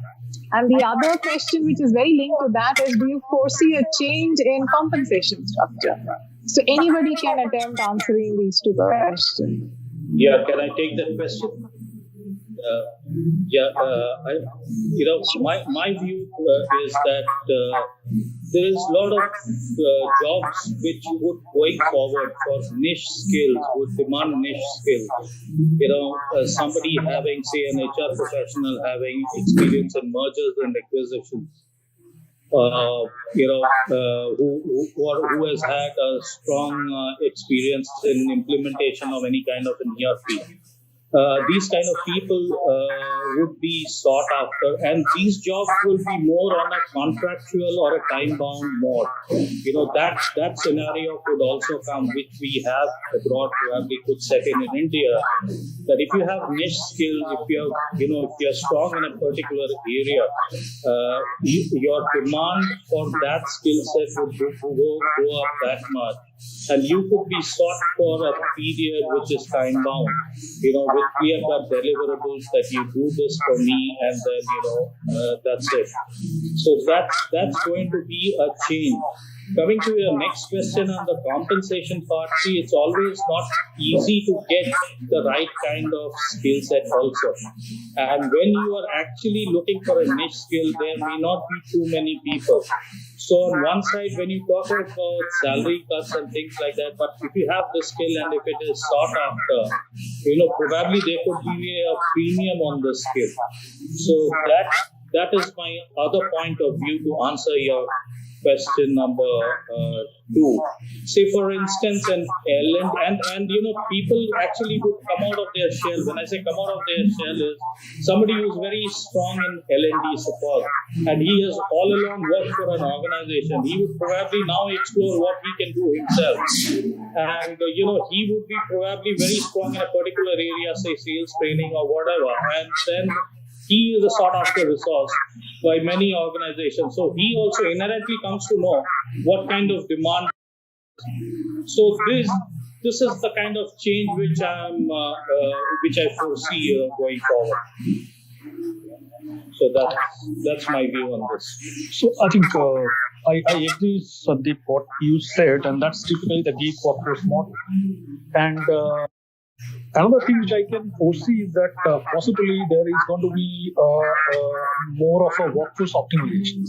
And the other question, which is very linked to that, is: do you foresee a change in compensation structure? So anybody can attempt answering these two questions. Yeah, can I take that question? My view is that there is a lot of jobs which would, going forward, for niche skills, would demand niche skills. Somebody having, say, an HR professional having experience in mergers and acquisitions, who has had a strong experience in implementation of any kind of an ERP. These kind of people would be sought after, and these jobs will be more on a contractual or a time-bound mode. That scenario could also come, which we have abroad, probably could set in India. That if you have niche skills, if you're strong in a particular area, your demand for that skill set would go up that much. And you could be sought for a period which is time bound, with clear-cut deliverables that you do this for me, and then that's it. So that's going to be a change. Coming to your next question on the compensation part, see, it's always not easy to get the right kind of skill set also. And when you are actually looking for a niche skill, there may not be too many people. So on one side, when you talk about salary cuts and things like that, but if you have the skill and if it is sought after, probably there could be a premium on the skill. So that is my other point of view to answer your question number 2. Say, for instance, and people actually would come out of their shell. When I say come out of their shell, is somebody who's very strong in L&D support, and he has all along worked for an organization. He would probably now explore what he can do himself, and he would be probably very strong in a particular area, say sales training or whatever, and then he is a sought-after resource by many organizations. So he also inherently comes to know what kind of demand. So this is the kind of change which I foresee going forward. So that's my view on this. So I think I agree, Sandeep, what you said, and that's typically the gig workforce model. And another thing which I can foresee is that possibly there is going to be more of a workforce optimization.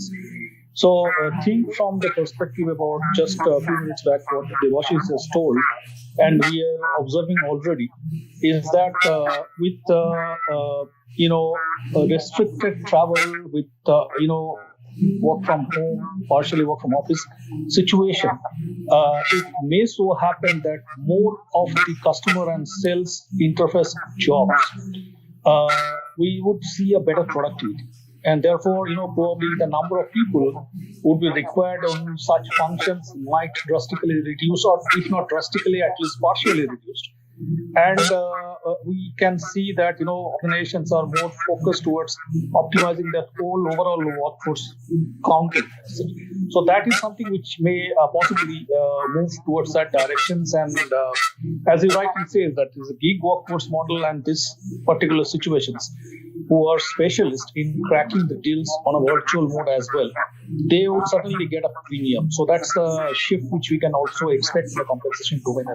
So think from the perspective about just a few minutes back what Debasis has told, and we are observing already, is that with restricted travel, with work from home, partially work from office situation, it may so happen that more of the customer and sales interface jobs we would see a better productivity. And therefore, probably the number of people would be required on such functions might drastically reduce, or if not drastically, at least partially reduced. And we can see that organizations are more focused towards optimizing their whole overall workforce counting. So that is something which may possibly move towards that directions. And as you rightly say, that is a gig workforce model, and this particular situations who are specialists in cracking the deals on a virtual mode as well, they would certainly get a premium. So that's a shift which we can also expect in the compensation domain.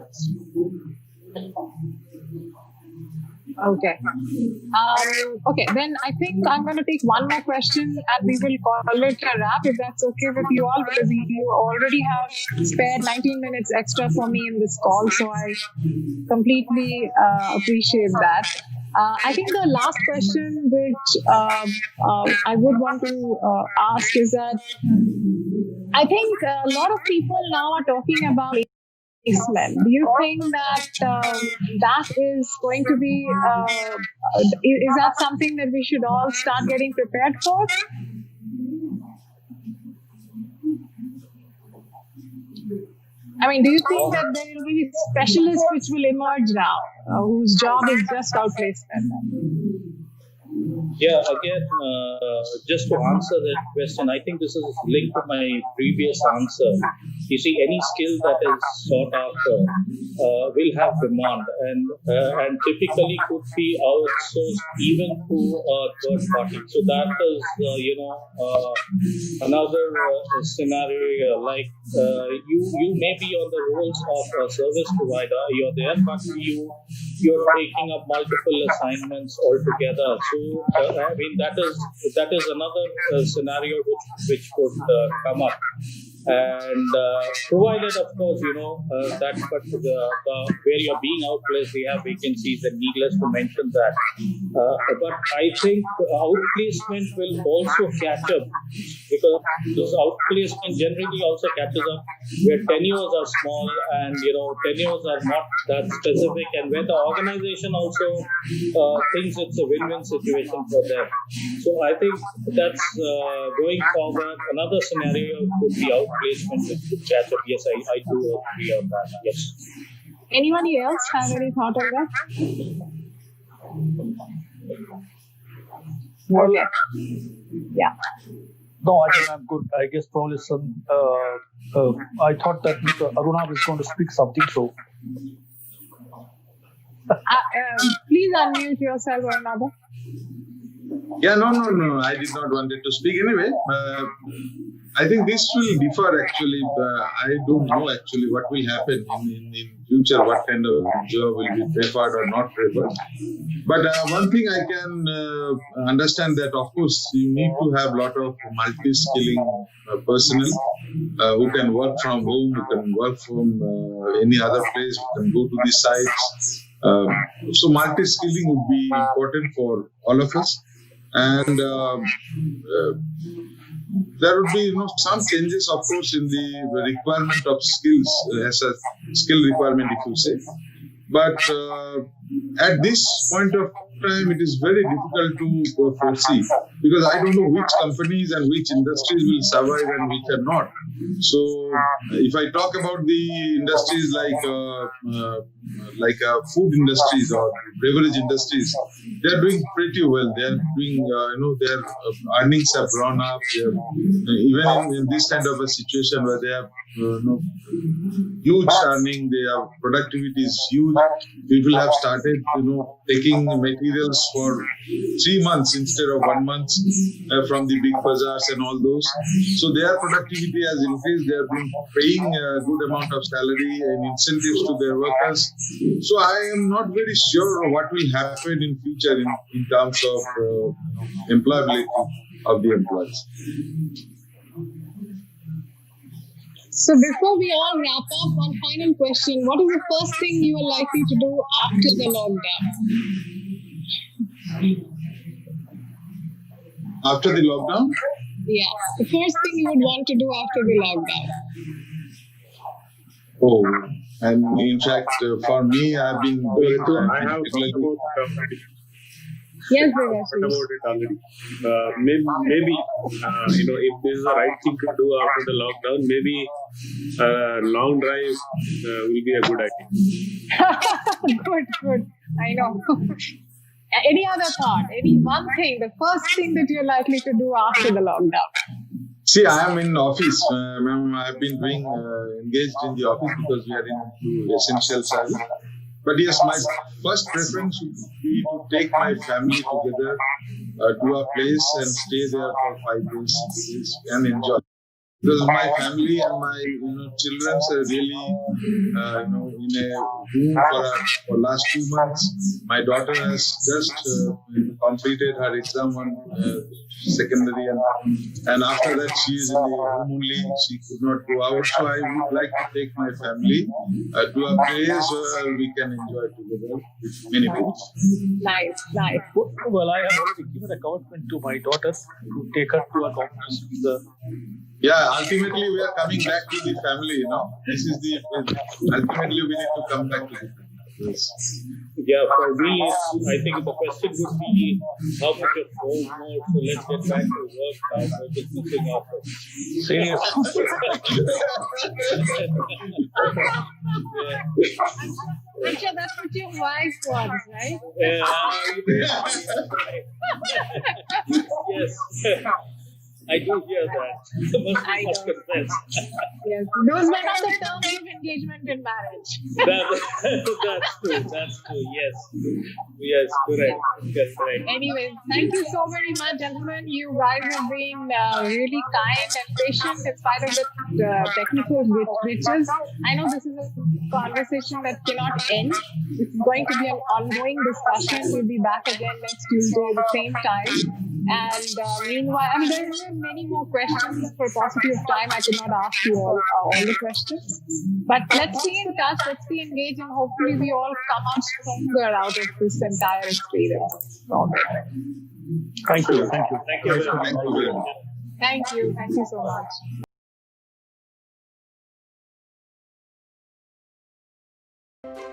Okay. Okay, then I think I'm going to take one more question and we will call it a wrap, if that's okay with you all, because you already have spared 19 minutes extra for me in this call, so I completely appreciate that. I think the last question which I would want to ask is that I think a lot of people now are talking about placement. Do you think that that is going to be, is that something that we should all start getting prepared for? I mean, do you think that there will be specialists which will emerge now, whose job is just outplacement? Yeah, again, just to answer that question, I think this is linked to my previous answer. You see, any skill that is sought after will have demand, and typically could be outsourced even to a third party. So that is, another scenario. Like you may be on the roles of a service provider. You're there, but you're taking up multiple assignments altogether. So I mean that is another scenario which could come up, and provided, of course, that but where you're being outplaced, we have vacancies, and needless to mention that. But I think outplacement will also catch up, because this outplacement generally also catches up where tenures are small and tenures are not that specific, and where the organization also thinks it's a win-win situation for them. So I think that's going forward. Another scenario could be outplacement which could catch up. Yes, I do agree on that. Yes. Anybody else have any thought on that? Well, yeah. No, I think I'm good. I guess probably some. I thought that Mr. Arunabha is going to speak something. So, please unmute yourself, Arunabha. Yeah, no. I did not wanted to speak anyway. I think this will differ actually. I don't know actually what will happen in future, what kind of job will be preferred or not preferred. But one thing I can understand that, of course, you need to have a lot of multi-skilling personnel who can work from home, who can work from any other place, who can go to the sites. So multi-skilling would be important for all of us. And there would be some changes, of course, in the requirement of skills, as a skill requirement, if you say. But at this point of time, it is very difficult to foresee, because I don't know which companies and which industries will survive and which are not. So if I talk about the industries like food industries or beverage industries, they are doing pretty well. They are doing, their earnings have grown up. Even in this kind of a situation where they have huge earning, their productivity is huge. People have started, taking materials for 3 months instead of 1 month from the big bazaars and all those. So their productivity has increased. They have been paying a good amount of salary and incentives to their workers. So I am not very sure what will happen in future in terms of employability of the employees. So before we all wrap up, one final question. What is the first thing you are likely to do after the lockdown? After the lockdown? Yeah, the first thing you would want to do after the lockdown. Oh, and in fact, for me, I've been doing Yes, talked Debasis. about it already. Maybe if this is the right thing to do after the lockdown, maybe long drive will be a good idea. Good. I know. Any other thought? Any one thing, the first thing that you're likely to do after the lockdown? See, I am in office. I've been doing engaged in the office because we are into essential service. But yes, my first preference would be to take my family together to a place and stay there for 5 days, 6 days, and enjoy. Because my family and my children are really in a room for last 2 months. My daughter has just completed her exam on secondary, and after that she is in the home only. She could not go out, so I would like to take my family to a place where we can enjoy together with many people. Nice. Well, I have already given a commitment to my daughter to take her to a conference. Yeah, ultimately we are coming back to the family, This is ultimately we need to come back to the family. Yes. Yeah, for me, I think the question would be how much of home more. So let's get back to work now. We're just missing out. I'm sure that's what your wife wants, right? Yes. I do hear that. Must confess. Yes, those were not the terms of engagement in marriage. That's true. Yes, correct. Anyway, thank you so very much, gentlemen. You guys have been really kind and patient in spite of the technical glitches. I know this is a conversation that cannot end. It's going to be an ongoing discussion. We'll be back again next Tuesday at the same time. And meanwhile, there are many more questions. For paucity of time, I could not ask you all the questions. But let's stay in touch, let's stay engaged, and hopefully we all come out stronger out of this entire experience. Thank you. Thank you so much.